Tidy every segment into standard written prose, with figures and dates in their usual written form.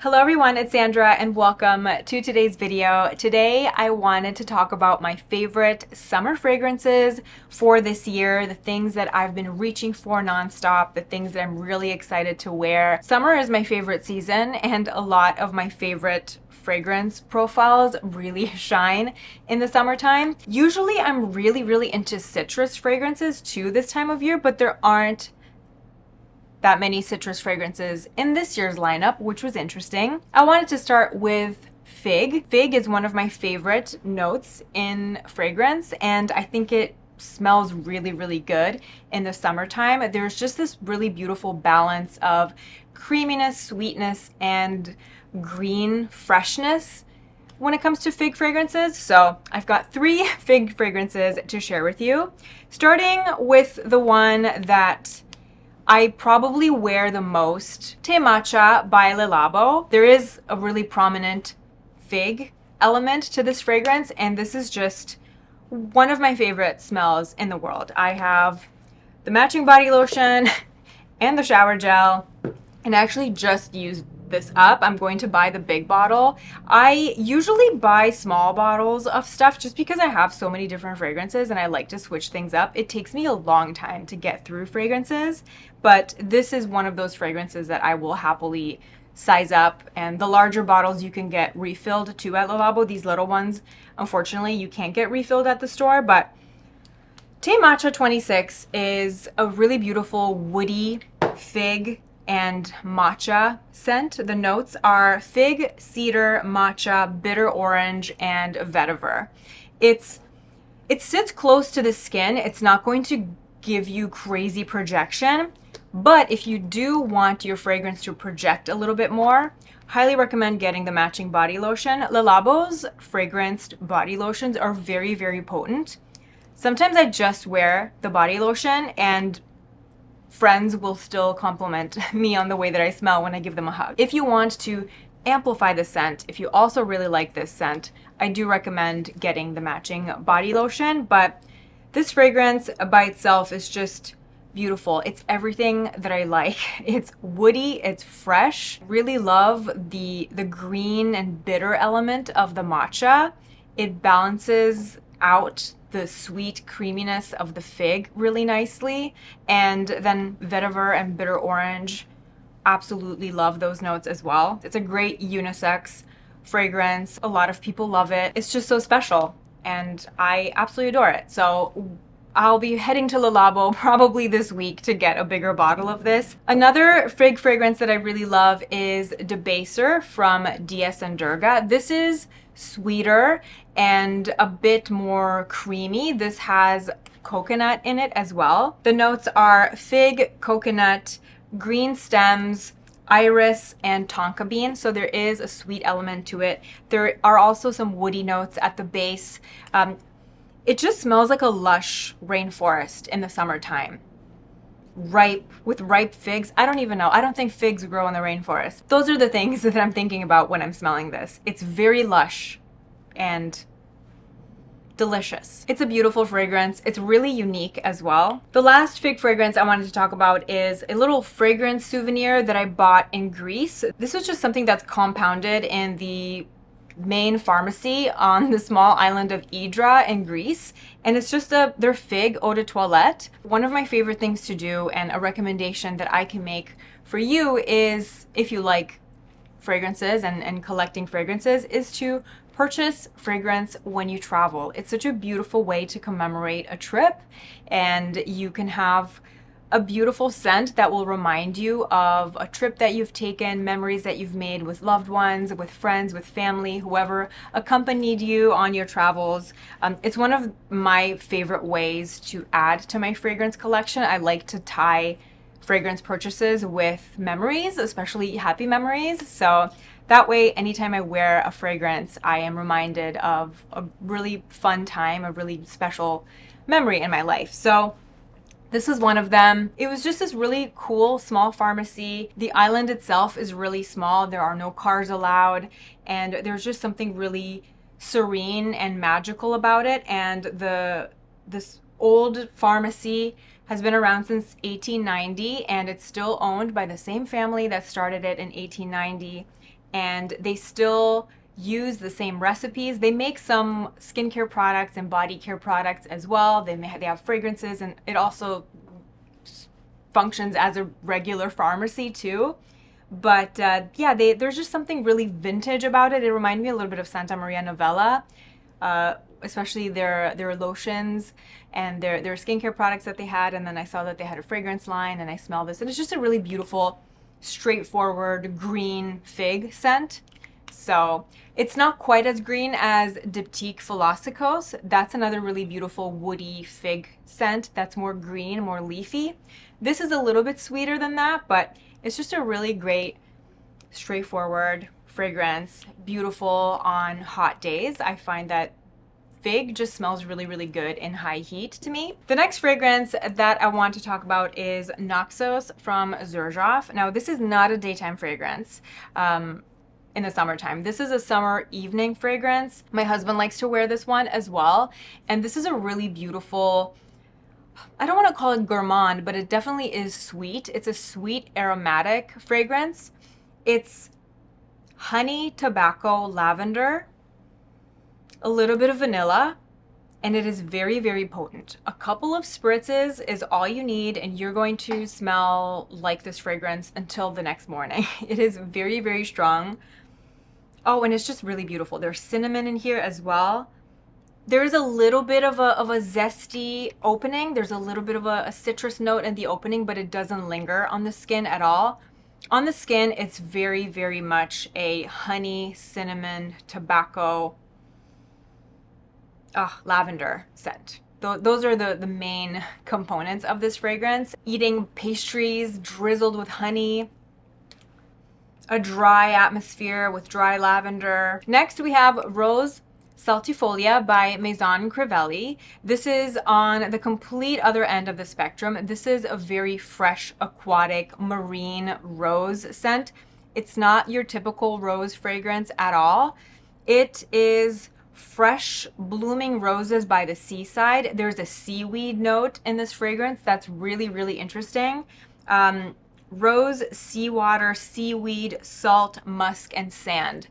Hello everyone, it's Sandra and welcome to today's video. Today I wanted to talk about my favorite summer fragrances for this year, the things that I've been reaching for nonstop, the things that I'm really excited to wear. Summer is my favorite season and a lot of my favorite fragrance profiles really shine in the summertime. Usually I'm really into citrus fragrances too this time of year, but there aren't that many citrus fragrances in this year's lineup, which was interesting. I wanted to start with fig. Fig is one of my favorite notes in fragrance, and I think it smells really good in the summertime. There's just this really beautiful balance of creaminess, sweetness, and green freshness when it comes to fig fragrances. So I've got 3 fig fragrances to share with you, starting with the one that I probably wear the most, The Matcha by Labo. There is a really prominent fig element to this fragrance, and this is just one of my favorite smells in the world. I have the matching body lotion and the shower gel, and I actually just used this up. I'm going to buy the big bottle. I usually buy small bottles of stuff just because I have so many different fragrances and I like to switch things up. It takes me a long time to get through fragrances, but this is one of those fragrances that I will happily size up, and the larger bottles you can get refilled too at Labo. These little ones, unfortunately, you can't get refilled at the store, but The Matcha 26 is a really beautiful woody fig and matcha scent. The notes are fig, cedar, matcha, bitter orange, and vetiver. It sits close to the skin. It's not going to give you crazy projection, but if you do want your fragrance to project a little bit more, highly recommend getting the matching body lotion. Labo's fragranced body lotions are very potent. Sometimes I just wear the body lotion and friends will still compliment me on the way that I smell when I give them a hug. If you want to amplify the scent, if you also really like this scent, I do recommend getting the matching body lotion, but this fragrance by itself is just beautiful. It's everything that I like. It's woody, it's fresh. Really love the green and bitter element of the matcha. It balances out the sweet creaminess of the fig really nicely, and then vetiver and bitter orange, absolutely love those notes as well. It's a great unisex fragrance. A lot of people love it. It's just so special and I absolutely adore it. So I'll be heading to Labo probably this week to get a bigger bottle of this. Another fig fragrance that I really love is Debaser from DS and Durga. This is sweeter and a bit more creamy. This has coconut in it as well. The notes are fig, coconut, green stems, iris, and tonka bean, so there is a sweet element to it. There are also some woody notes at the base. It just smells like a lush rainforest in the summertime. With ripe figs. I don't even know. I don't think figs grow in the rainforest. Those are the things that I'm thinking about when I'm smelling this. It's very lush and delicious. It's a beautiful fragrance. It's really unique as well. The last fig fragrance I wanted to talk about is a little fragrance souvenir that I bought in Greece. This was just something that's compounded in the main pharmacy on the small island of Hydra in Greece, and it's just their fig eau de toilette. One of my favorite things to do, and a recommendation that I can make for you, is if you like fragrances and collecting fragrances, is to purchase fragrance when you travel. It's such a beautiful way to commemorate a trip, and you can have a beautiful scent that will remind you of a trip that you've taken, memories that you've made with loved ones, with friends, with family, whoever accompanied you on your travels. It's one of my favorite ways to add to my fragrance collection. I like to tie fragrance purchases with memories, especially happy memories. So that way, anytime I wear a fragrance, I am reminded of a really fun time, a really special memory in my life. So this is one of them. It was just this really cool small pharmacy. The island itself is really small. There are no cars allowed, and there's just something really serene and magical about it. And this old pharmacy has been around since 1890, and it's still owned by the same family that started it in 1890. and they still use the same recipes. They make some skincare products and body care products as well. They have fragrances, and it also functions as a regular pharmacy too. But yeah, there's just something really vintage about it. It reminded me a little bit of Santa Maria Novella, especially their lotions and their skincare products that they had. And then I saw that they had a fragrance line, and I smelled this, and it's just a really beautiful, straightforward green fig scent. So it's not quite as green as Diptyque Philoxikos. That's another really beautiful woody fig scent that's more green, more leafy. This is a little bit sweeter than that, but it's just a really great, straightforward fragrance. Beautiful on hot days. I find that fig just smells really, really good in high heat to me. The next fragrance that I want to talk about is Naxos from Xerjoff. Now, this is not a daytime fragrance. In the summertime. This is a summer evening fragrance. My husband likes to wear this one as well. And this is a really beautiful, I don't want to call it gourmand, but it definitely is sweet. It's a sweet aromatic fragrance. It's honey, tobacco, lavender, a little bit of vanilla, and it is very, very potent. A couple of spritzes is all you need, and you're going to smell like this fragrance until the next morning. It is very, very strong. Oh, and it's just really beautiful. There's cinnamon in here as well. There's a little bit of a zesty opening. There's a little bit of a citrus note in the opening, but it doesn't linger on the skin at all. On the skin, it's very, very much a honey, cinnamon, tobacco, lavender scent. Those are the main components of this fragrance. Eating pastries drizzled with honey. A dry atmosphere with dry lavender. Next, we have Rose Saltifolia by Maison Crivelli. This is on the complete other end of the spectrum. This is a very fresh, aquatic, marine rose scent. It's not your typical rose fragrance at all. It is fresh, blooming roses by the seaside. There's a seaweed note in this fragrance that's really, really interesting. Rose, seawater, seaweed, salt, musk, and sand.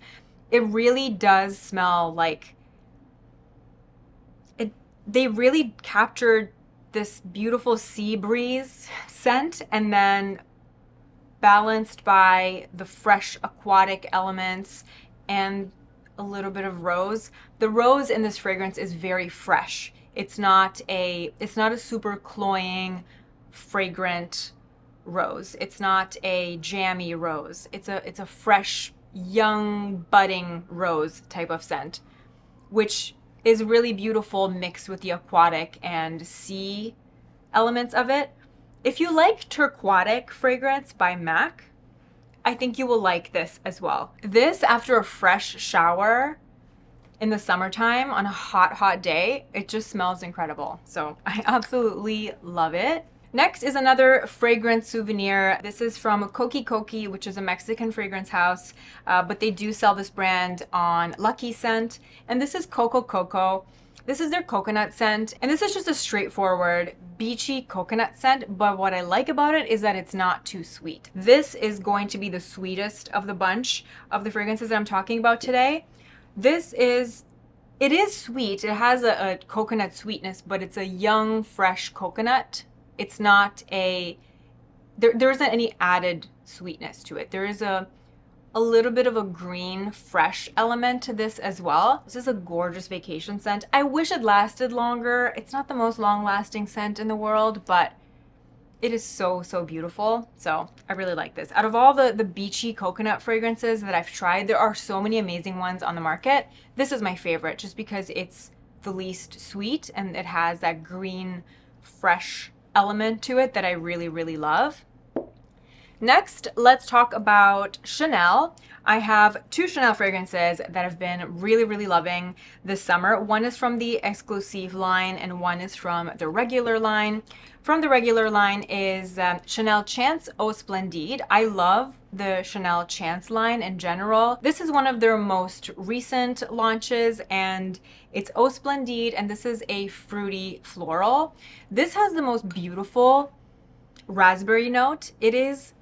It really does smell like it. They really captured this beautiful sea breeze scent, and then balanced by the fresh aquatic elements and a little bit of rose. The rose in this fragrance is very fresh. It's not a super cloying, fragrant rose. It's not a jammy rose. It's a fresh, young, budding rose type of scent, which is really beautiful mixed with the aquatic and sea elements of it. If you like Turquatic fragrance by MAC, I think you will like this as well. This, after a fresh shower in the summertime on a hot, hot day, it just smells incredible. So I absolutely love it. Next is another fragrance souvenir. This is from Coqui, which is a Mexican fragrance house, but they do sell this brand on Lucky Scent. And this is Coco. This is their coconut scent, and this is just a straightforward beachy coconut scent, but what I like about it is that it's not too sweet. This is going to be the sweetest of the bunch of the fragrances that I'm talking about today. It is sweet. It has a coconut sweetness, but it's a young, fresh coconut. It's not there isn't any added sweetness to it. There is a little bit of a green, fresh element to this as well. This is a gorgeous vacation scent. I wish it lasted longer. It's not the most long-lasting scent in the world, but it is so, so beautiful. So I really like this. Out of all the beachy coconut fragrances that I've tried, there are so many amazing ones on the market. This is my favorite just because it's the least sweet and it has that green, fresh element to it that I really, really love. Next, let's talk about Chanel. I have two Chanel fragrances that I've been really, really loving this summer. One is from the Exclusive line and one is from the regular line. From the regular line is Chanel Chance Eau Splendide. I love the Chanel Chance line in general. This is one of their most recent launches and it's Eau Splendide, and this is a fruity floral. This has the most beautiful raspberry note. It is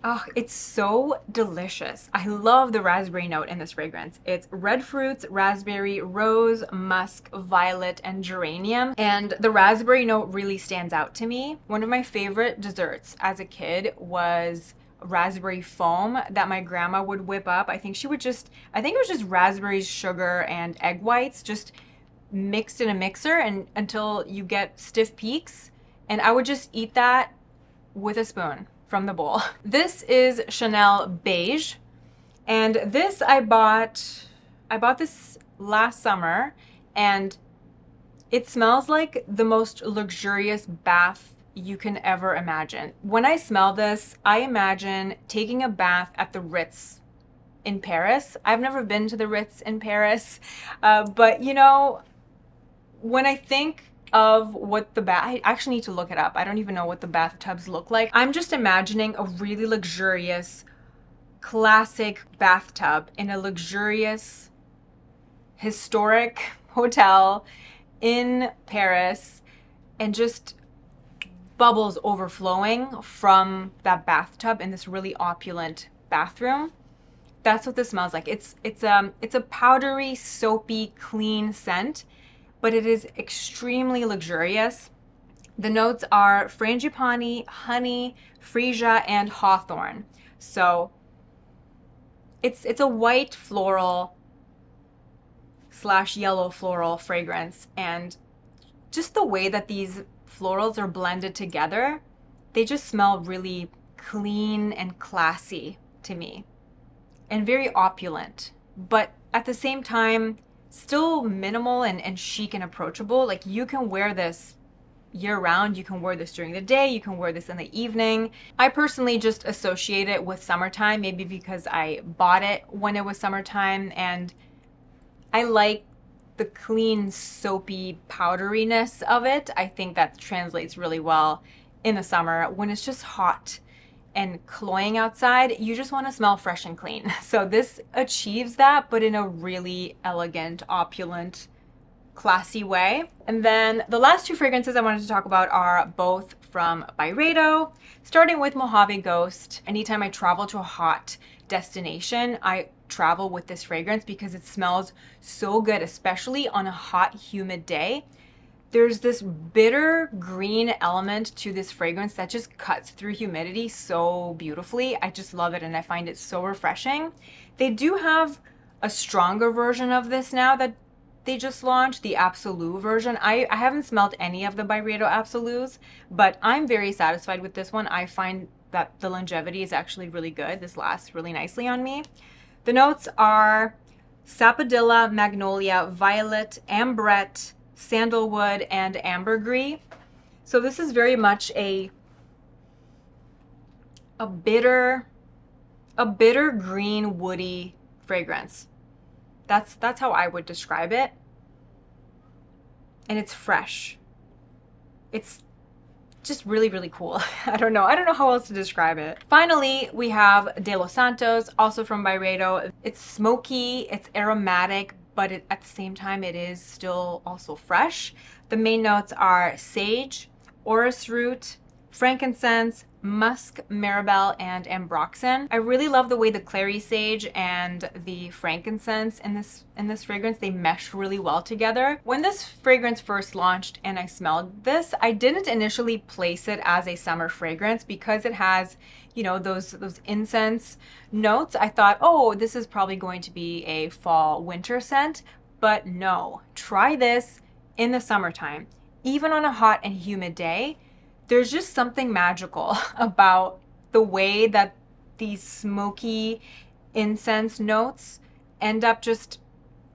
Oh, it's so delicious. I love the raspberry note in this fragrance. It's red fruits, raspberry, rose, musk, violet, and geranium. And the raspberry note really stands out to me. One of my favorite desserts as a kid was raspberry foam that my grandma would whip up. I think it was just raspberries, sugar, and egg whites just mixed in a mixer and until you get stiff peaks. And I would just eat that with a spoon from the bowl. This is Chanel Beige, and this I bought this last summer, and it smells like the most luxurious bath you can ever imagine. When I smell this, I imagine taking a bath at the Ritz in Paris. I've never been to the Ritz in Paris, but you know, when I think of what the bath, I actually need to look it up. I don't even know what the bathtubs look like. I'm just imagining a really luxurious, classic bathtub in a luxurious, historic hotel in Paris, and just bubbles overflowing from that bathtub in this really opulent bathroom. That's what this smells like. It's a powdery, soapy, clean scent, but it is extremely luxurious. The notes are Frangipani, honey, Freesia, and Hawthorn. So it's a white floral / yellow floral fragrance, and just the way that these florals are blended together, they just smell really clean and classy to me, and very opulent, but at the same time still minimal and chic and approachable. Like, you can wear this year round, you can wear this during the day, you can wear this in the evening. I personally just associate it with summertime, maybe because I bought it when it was summertime, and I like the clean, soapy powderiness of it. I think that translates really well in the summer when it's just hot and cloying outside. You just want to smell fresh and clean. So this achieves that, but in a really elegant, opulent, classy way. And then the last two fragrances I wanted to talk about are both from Byredo, starting with Mojave Ghost. Anytime I travel to a hot destination, I travel with this fragrance because it smells so good, especially on a hot, humid day. There's this bitter green element to this fragrance that just cuts through humidity so beautifully. I just love it, and I find it so refreshing. They do have a stronger version of this now that they just launched, the Absolute version. I haven't smelled any of the Byredo Absolutes, but I'm very satisfied with this one. I find that the longevity is actually really good. This lasts really nicely on me. The notes are Sapodilla, Magnolia, Violet, Ambrette, Sandalwood, and Ambergris. So this is very much a bitter green woody fragrance. That's how I would describe it. And it's fresh. It's just really, really cool. I don't know how else to describe it. Finally, we have De Los Santos, also from Byredo. It's smoky, it's aromatic, but at the same time, it is still also fresh. The main notes are sage, orris root, frankincense, musk, mirabelle, and ambroxan. I really love the way the clary sage and the frankincense in this fragrance, they mesh really well together. When this fragrance first launched and I smelled this, I didn't initially place it as a summer fragrance because it has, you know, those incense notes. I thought, oh, this is probably going to be a fall winter scent, but no. Try this in the summertime. Even on a hot and humid day, there's just something magical about the way that these smoky incense notes end up just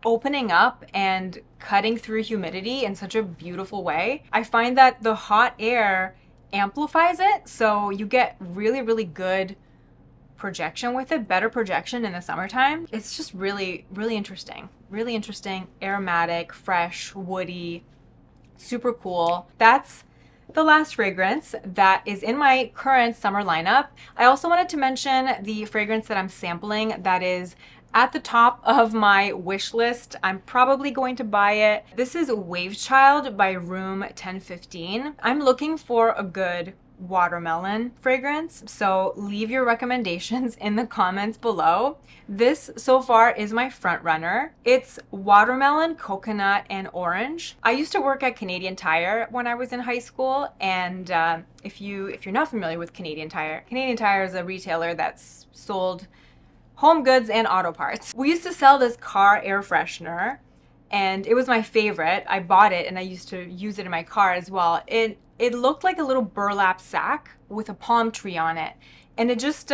opening up and cutting through humidity in such a beautiful way. I find that the hot air amplifies it, so you get really, really good projection with it, better projection in the summertime. It's just really, really interesting. Really interesting, aromatic, fresh, woody, super cool. That's the last fragrance that is in my current summer lineup. I also wanted to mention the fragrance that I'm sampling that is at the top of my wish list. I'm probably going to buy it. This is Wave Child by Room 1015. I'm looking for a good watermelon fragrance. So leave your recommendations in the comments below. This so far is my front runner. It's watermelon, coconut, and orange. I used to work at Canadian Tire when I was in high school, and if you're not familiar with Canadian Tire is a retailer that's sold home goods and auto parts. We used to sell this car air freshener, and it was my favorite. I bought it and I used to use it in my car as well. It looked like a little burlap sack with a palm tree on it, and it just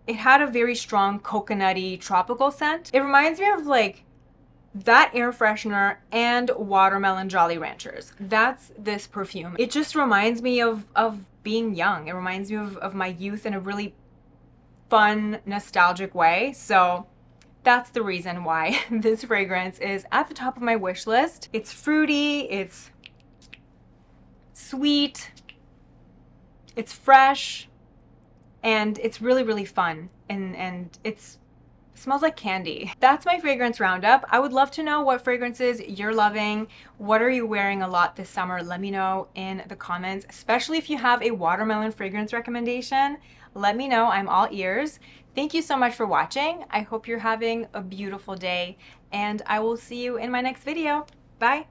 it had a very strong coconutty tropical scent. It reminds me of like that air freshener and watermelon Jolly Ranchers. That's this perfume. It just reminds me of being young. It reminds me of my youth in a really fun, nostalgic way. So that's the reason why this fragrance is at the top of my wish list. It's fruity, it's sweet, it's fresh, and it's really, really fun, and it smells like candy. That's my fragrance roundup. I would love to know what fragrances you're loving. What are you wearing a lot this summer? Let me know in the comments, especially if you have a watermelon fragrance recommendation. Let me know. I'm all ears. Thank you so much for watching. I hope you're having a beautiful day, and I will see you in my next video. Bye.